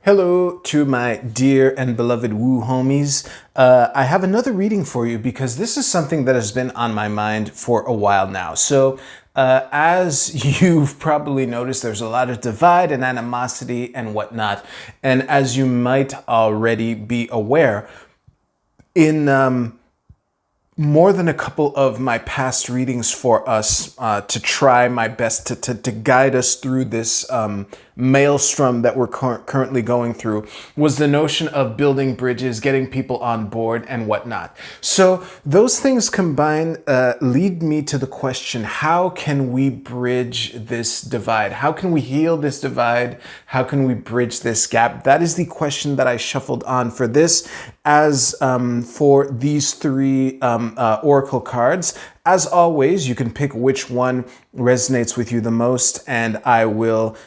Hello to my dear and beloved woo homies. I have another reading for you because this is something that has been on my mind for a while now. So, as you've probably noticed, there's a lot of divide and animosity and whatnot. And as you might already be aware, in more than a couple of my past readings for us to try my best to guide us through this maelstrom that we're currently going through was the notion of building bridges, getting people on board and whatnot. So those things combined lead me to the question, how can we bridge this divide? How can we heal this divide? How can we bridge this gap? That is the question that I shuffled on for this. As for these three oracle cards, as always, you can pick which one resonates with you the most, and I will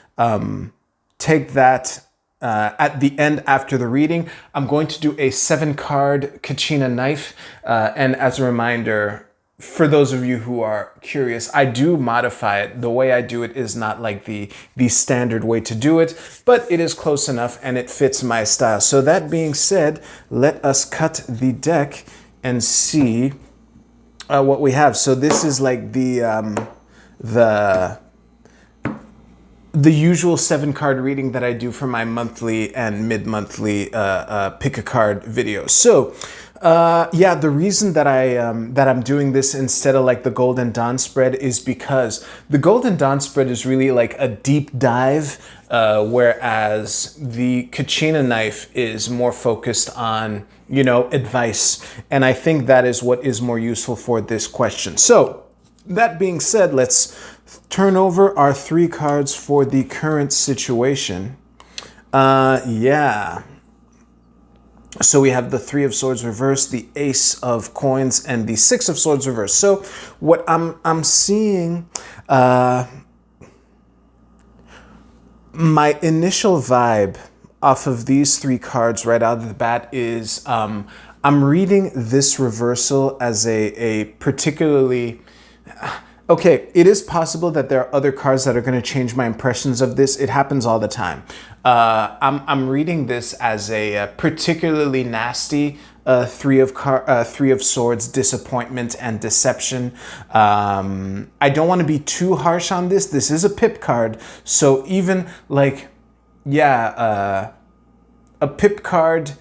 take that at the end after the reading. I'm going to do a 7-card Kachina knife, and as a reminder, for those of you who are curious, I do modify it. The way I do it is not like the standard way to do it, but it is close enough and it fits my style. So that being said, let us cut the deck and see what we have. So this is like the usual 7-card reading that I do for my monthly and mid-monthly pick a card videos. So yeah, the reason that I'm doing this instead of like the Golden Dawn spread is because the Golden Dawn spread is really like a deep dive, whereas the Kachina knife is more focused on, you know, advice. And I think that is what is more useful for this question. So that being said, let's turn over our 3 cards for the current situation. Yeah. So we have the 3 of Swords reversed, the Ace of Coins, and the 6 of Swords reversed. So what I'm seeing, my initial vibe off of these 3 cards right out of the bat is I'm reading this reversal as a particularly... Okay, it is possible that there are other cards that are going to change my impressions of this. It happens all the time. I'm reading this as a particularly nasty 3 of Swords, disappointment and deception. I don't want to be too harsh on this. This is a pip card, so even like, yeah, a pip card,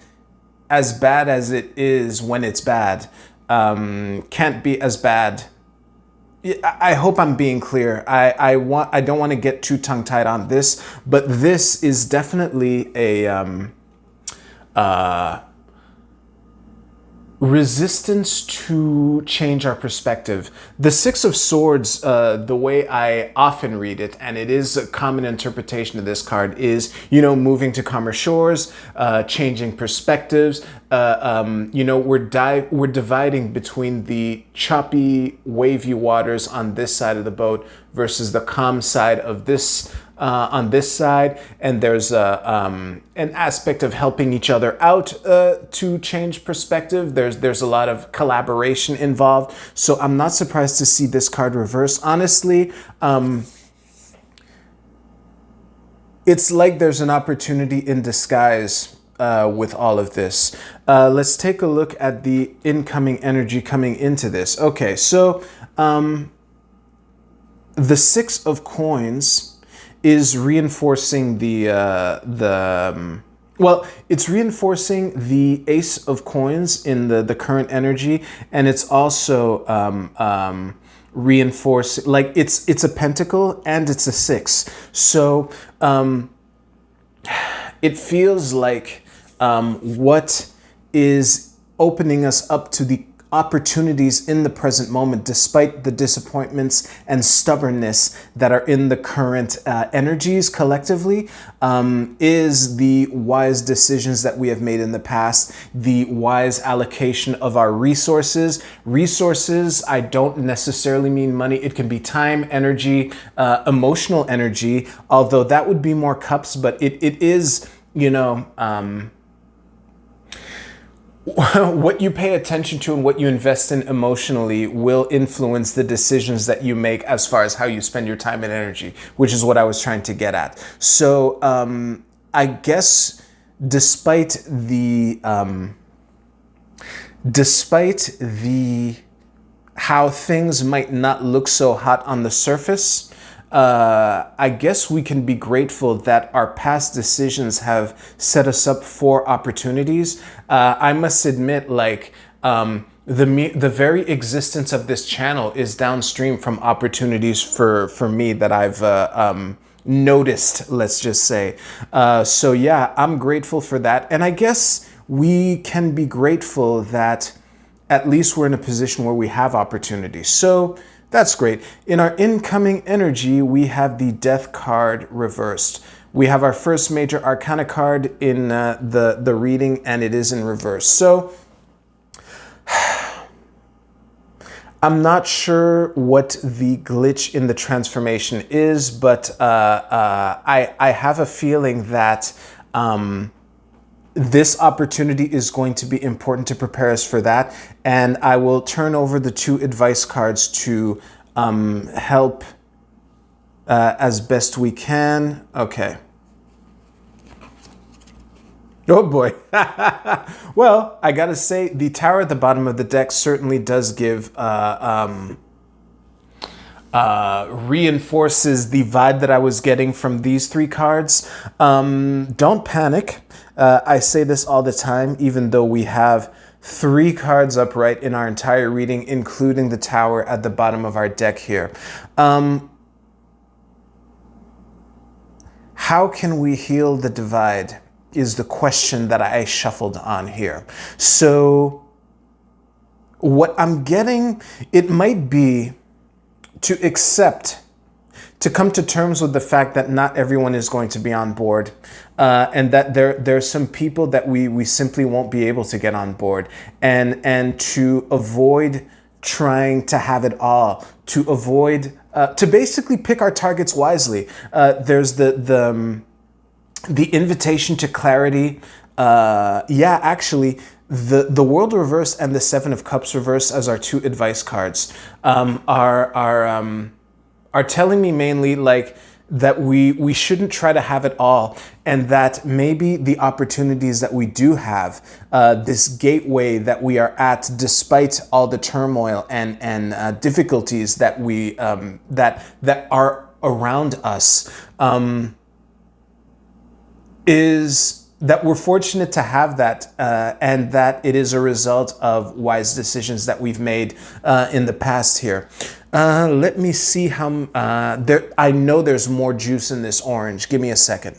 as bad as it is when it's bad, can't be as bad. I hope I'm being clear. I don't want to get too tongue-tied on this, but this is definitely a resistance to change our perspective. The 6 of Swords, the way I often read it, and it is a common interpretation of this card, is, you know, moving to calmer shores, changing perspectives. You know, we're dividing between the choppy, wavy waters on this side of the boat versus the calm side of this on this side, and there's an aspect of helping each other out to change perspective. There's a lot of collaboration involved, so I'm not surprised to see this card reverse. Honestly, it's like there's an opportunity in disguise with all of this. Let's take a look at the incoming energy coming into this. Okay, so the 6 of Coins is reinforcing well, it's reinforcing the Ace of Coins in the current energy, and it's also reinforcing, like it's a pentacle and it's a 6. So it feels like what is opening us up to the opportunities in the present moment, despite the disappointments and stubbornness that are in the current energies collectively, is the wise decisions that we have made in the past, the wise allocation of our resources. Resources, I don't necessarily mean money. It can be time, energy, emotional energy, although that would be more cups, but it is, you know, what you pay attention to and what you invest in emotionally will influence the decisions that you make as far as how you spend your time and energy, which is what I was trying to get at. So I guess despite the how things might not look so hot on the surface, I guess we can be grateful that our past decisions have set us up for opportunities. I must admit, like, the very existence of this channel is downstream from opportunities for me that I've noticed, let's just say. So yeah, I'm grateful for that. And I guess we can be grateful that at least we're in a position where we have opportunities. So that's great. In our incoming energy, we have the Death card reversed. We have our first major arcana card in the reading, and it is in reverse. So I'm not sure what the glitch in the transformation is, but I have a feeling that this opportunity is going to be important to prepare us for that. And I will turn over the 2 advice cards to help as best we can. Okay. Oh boy. Well, I gotta say, the tower at the bottom of the deck certainly does give reinforces the vibe that I was getting from these 3 cards. Don't panic. I say this all the time, even though we have 3 cards upright in our entire reading, including the tower at the bottom of our deck here. How can we heal the divide is the question that I shuffled on here. So what I'm getting, it might be to accept, to come to terms with the fact that not everyone is going to be on board, and that there's some people that we simply won't be able to get on board, and to avoid trying to have it all, to avoid, to basically pick our targets wisely. There's the invitation to clarity. Yeah, actually, the World Reverse and the 7 of Cups Reverse as our 2 advice cards are telling me mainly like that we shouldn't try to have it all, and that maybe the opportunities that we do have, this gateway that we are at, despite all the turmoil and difficulties that we that are around us, is that we're fortunate to have that, and that it is a result of wise decisions that we've made in the past here. Let me see how I know there's more juice in this orange. Give me a second.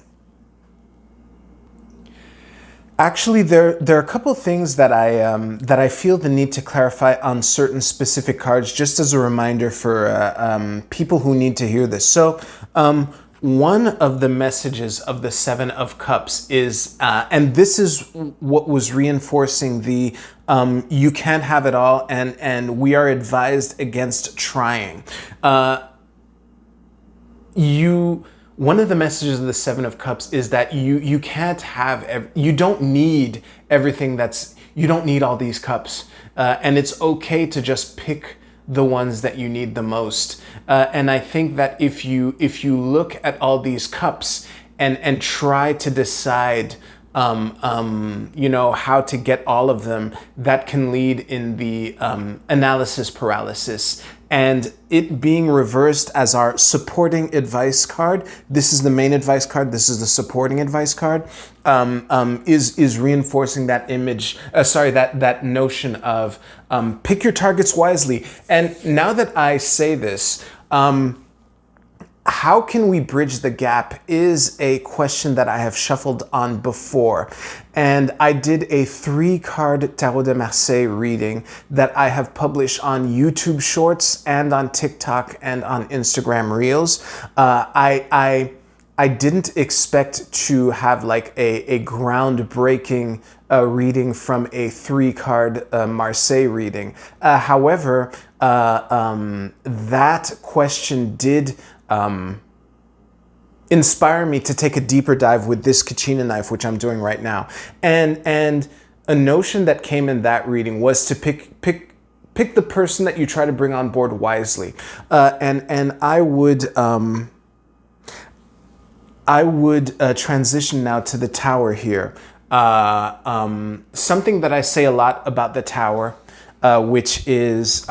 Actually, there are a couple of things that I feel the need to clarify on certain specific cards, just as a reminder for people who need to hear this. So, one of the messages of the 7 of Cups is, and this is what was reinforcing the you can't have it all, and we are advised against trying. One of the messages of the 7 of Cups is that you can't have, you don't need everything you don't need all these cups. And it's okay to just pick the ones that you need the most. And I think that if you look at all these cups and try to decide, you know, how to get all of them, that can lead in the analysis paralysis. And it being reversed as our supporting advice card, this is the main advice card, this is the supporting advice card, is reinforcing that image, that notion of pick your targets wisely. And now that I say this, how can we bridge the gap is a question that I have shuffled on before. And I did a 3-card Tarot de Marseille reading that I have published on YouTube Shorts and on TikTok and on Instagram Reels. I didn't expect to have like a groundbreaking reading from a 3-card Marseille reading. However, that question did inspire me to take a deeper dive with this Kachina knife, which I'm doing right now. And a notion that came in that reading was to pick the person that you try to bring on board wisely. And I would I would transition now to the tower here. Something that I say a lot about the tower, which is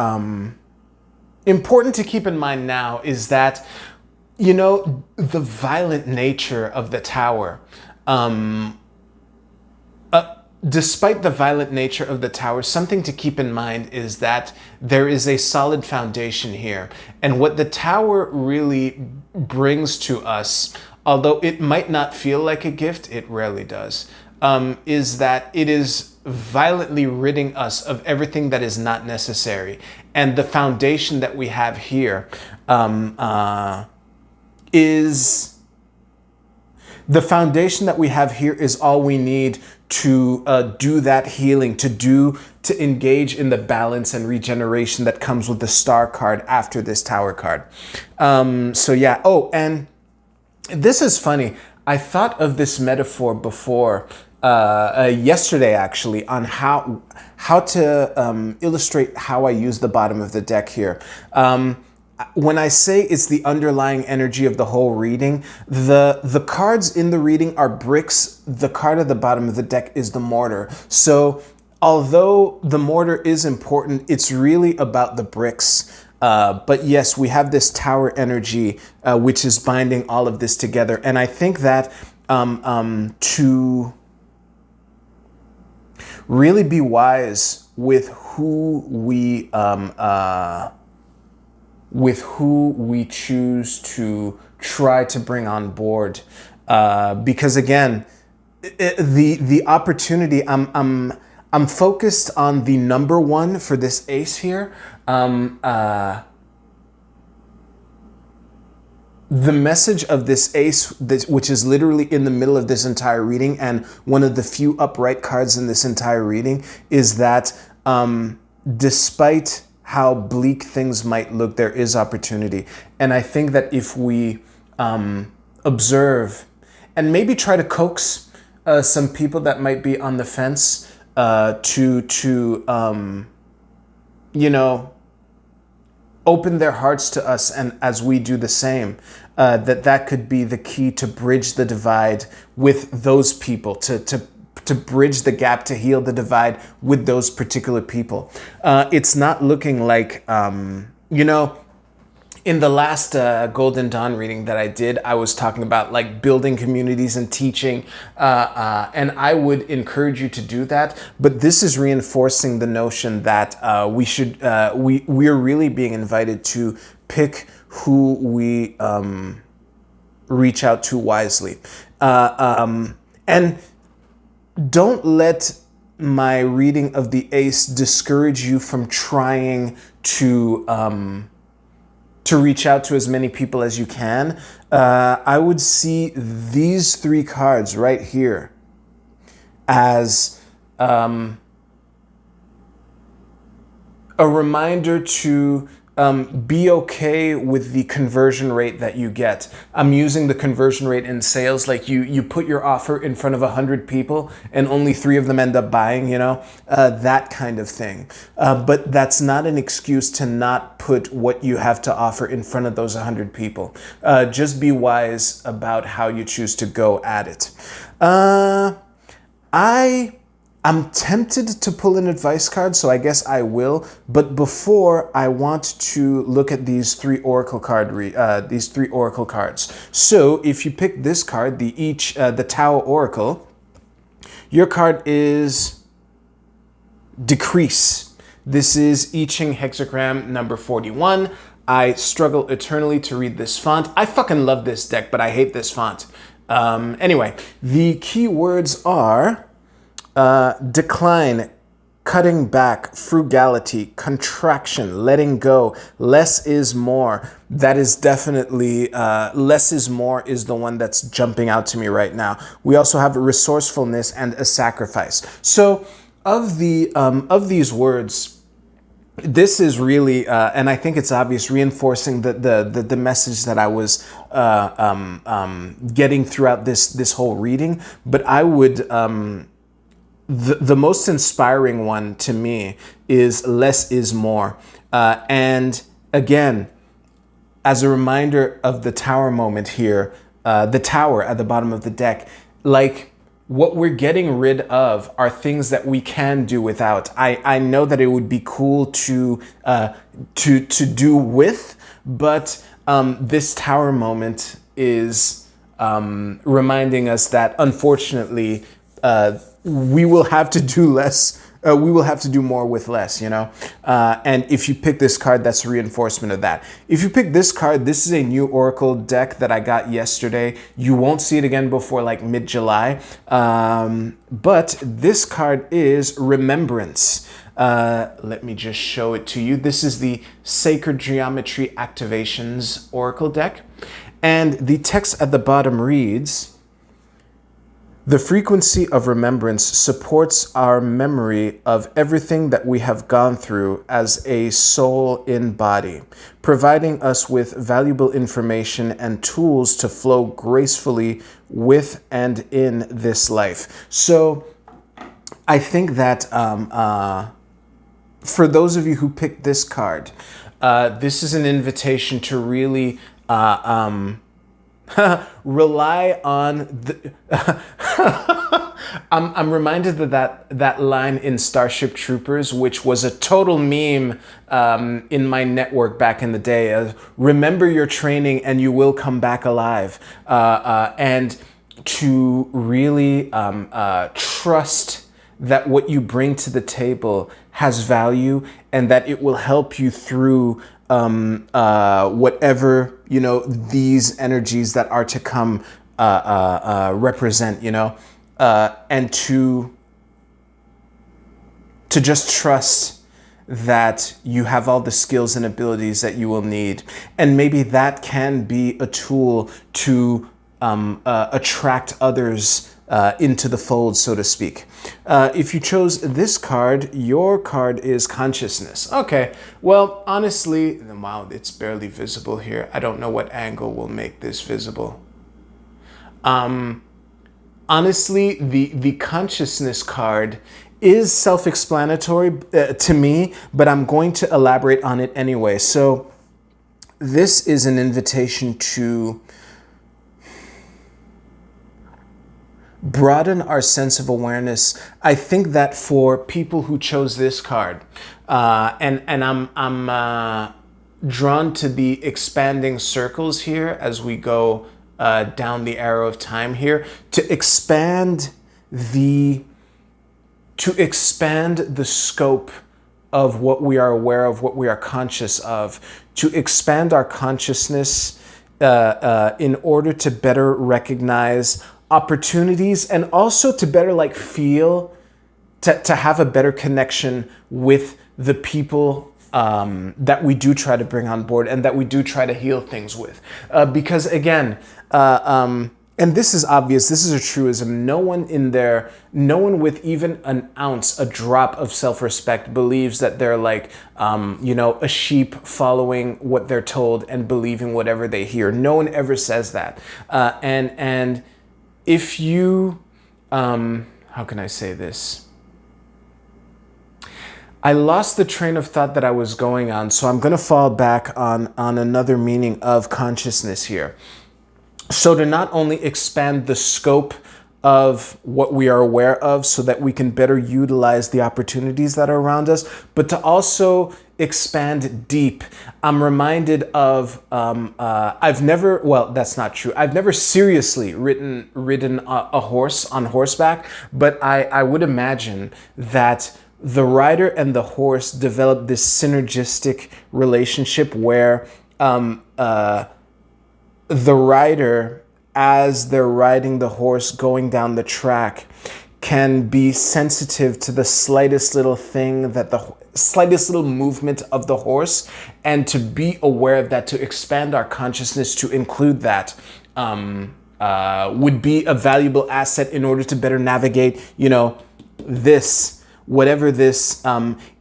important to keep in mind now, is that, you know, the violent nature of the tower. Despite the violent nature of the tower, something to keep in mind is that there is a solid foundation here. And what the tower really brings to us, although it might not feel like a gift, it rarely does, is that it is violently ridding us of everything that is not necessary. And the foundation that we have here is... The foundation that we have here is all we need to do that healing, to engage in the balance and regeneration that comes with the star card after this tower card. So yeah. Oh, and this is funny. I thought of this metaphor before yesterday, actually, on how to illustrate how I use the bottom of the deck here. When I say it's the underlying energy of the whole reading, the cards in the reading are bricks. The card at the bottom of the deck is the mortar. So although the mortar is important, it's really about the bricks. But yes, we have this tower energy, which is binding all of this together. And I think that to really be wise with who we choose to try to bring on board, because again, the opportunity. I'm focused on the number one for this ace here. The message of this ace, which is literally in the middle of this entire reading and one of the few upright cards in this entire reading, is that despite how bleak things might look, there is opportunity. And I think that if we observe and maybe try to coax some people that might be on the fence to you know, open their hearts to us, and as we do the same, that could be the key to bridge the divide with those people, to bridge the gap, to heal the divide with those particular people. It's not looking like, you know, in the last Golden Dawn reading that I did, I was talking about like building communities and teaching, and I would encourage you to do that. But this is reinforcing the notion that we're really being invited to pick who we reach out to wisely, and don't let my reading of the ace discourage you from trying to reach out to as many people as you can. I would see these three cards right here as a reminder to be okay with the conversion rate that you get. I'm using the conversion rate in sales, like you put your offer in front of 100 people and only 3 of them end up buying, you know, that kind of thing. But that's not an excuse to not put what you have to offer in front of those 100 people. Just be wise about how you choose to go at it. I'm tempted to pull an advice card, so I guess I will. But before, I want to look at these three oracle cards. So if you pick this card, the Tao Oracle, your card is Decrease. This is I Ching hexagram number 41. I struggle eternally to read this font. I fucking love this deck, but I hate this font. Anyway, the key words are decline, cutting back, frugality, contraction, letting go, less is more. That is definitely, less is more is the one that's jumping out to me right now. We also have a resourcefulness and a sacrifice. So of these words, this is really, and I think it's obvious, reinforcing the message that I was getting throughout this whole reading. But I would, the most inspiring one to me is less is more. And again, as a reminder of the tower moment here, the tower at the bottom of the deck. Like, what we're getting rid of are things that we can do without. I know that it would be cool to do with, but this tower moment is reminding us that unfortunately we will have to do less. We will have to do more with less, you know? And if you pick this card, that's a reinforcement of that. If you pick this card, this is a new Oracle deck that I got yesterday. You won't see it again before like mid-July. But this card is Remembrance. Let me just show it to you. This is the Sacred Geometry Activations Oracle deck. And the text at the bottom reads, "The frequency of remembrance supports our memory of everything that we have gone through as a soul in body, providing us with valuable information and tools to flow gracefully with and in this life." So I think that for those of you who picked this card, this is an invitation to really rely on the I'm reminded that line in Starship Troopers, which was a total meme in my network back in the day. Remember your training and you will come back alive. And to really trust that what you bring to the table has value and that it will help you through whatever, you know, these energies that are to come represent, you know, and to just trust that you have all the skills and abilities that you will need. And maybe that can be a tool to attract others into the fold, so to speak. If you chose this card, your card is Consciousness. Okay, well, honestly, wow, it's barely visible here. I don't know what angle will make this visible. Honestly, the Consciousness card is self-explanatory to me, but I'm going to elaborate on it anyway. So this is an invitation to broaden our sense of awareness. I think that for people who chose this card, and I'm drawn to the expanding circles here as we go down the arrow of time here, to expand the scope of what we are aware of, what we are conscious of, to expand our consciousness in order to better recognize opportunities and also to better like feel, to have a better connection with the people that we do try to bring on board and that we do try to heal things with. Because again, and this is obvious, this is a truism, no one with even an ounce, a drop of self-respect believes that they're like, you know, a sheep following what they're told and believing whatever they hear. No one ever says that. And if you, how can I say this? I lost the train of thought that I was going on, so I'm going to fall back on another meaning of consciousness here. So to not only expand the scope of what we are aware of so that we can better utilize the opportunities that are around us, but to also expand deep. I'm reminded of, I've never, well, that's not true. I've never seriously ridden a horse on horseback, but I would imagine that the rider and the horse develop this synergistic relationship where the rider, as they're riding the horse going down the track, can be sensitive to the slightest little thing, that the slightest little movement of the horse, and to be aware of that, to expand our consciousness to include that, would be a valuable asset in order to better navigate, you know, this, whatever this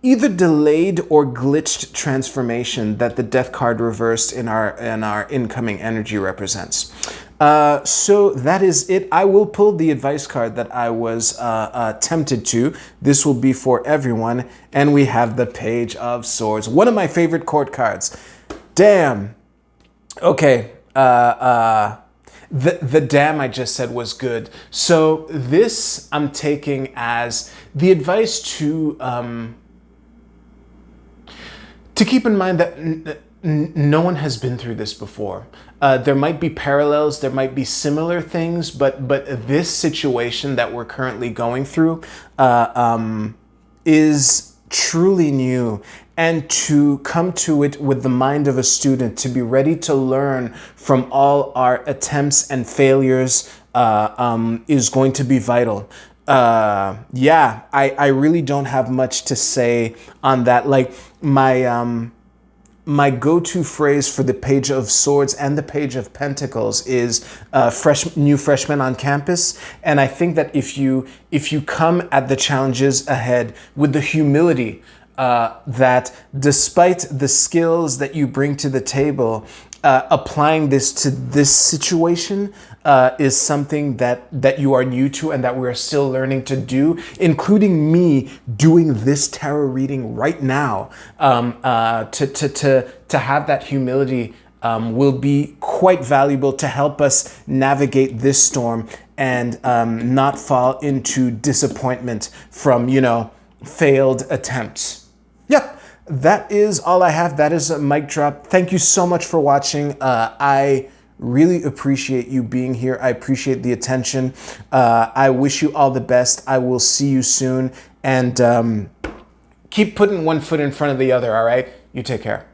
either delayed or glitched transformation that the death card reversed in our incoming energy represents. So that is it. I will pull the advice card that I was tempted to. This will be for everyone. And we have the Page of Swords, one of my favorite court cards. Damn. Okay. the damn I just said was good. So this I'm taking as the advice to keep in mind that no one has been through this before. There might be parallels, there might be similar things, but this situation that we're currently going through is truly new. And to come to it with the mind of a student, to be ready to learn from all our attempts and failures is going to be vital. Yeah, I really don't have much to say on that. Like my go-to phrase for the Page of Swords and the Page of Pentacles is new freshmen on campus. And I think that if you come at the challenges ahead with the humility that despite the skills that you bring to the table, applying this to this situation is something that you are new to and that we're still learning to do, including me doing this tarot reading right now. To have that humility will be quite valuable to help us navigate this storm and not fall into disappointment from, failed attempts. Yep, that is all I have. That is a mic drop. Thank you so much for watching. I really appreciate you being here. I appreciate the attention. I wish you all the best. I will see you soon. And keep putting one foot in front of the other, all right? You take care.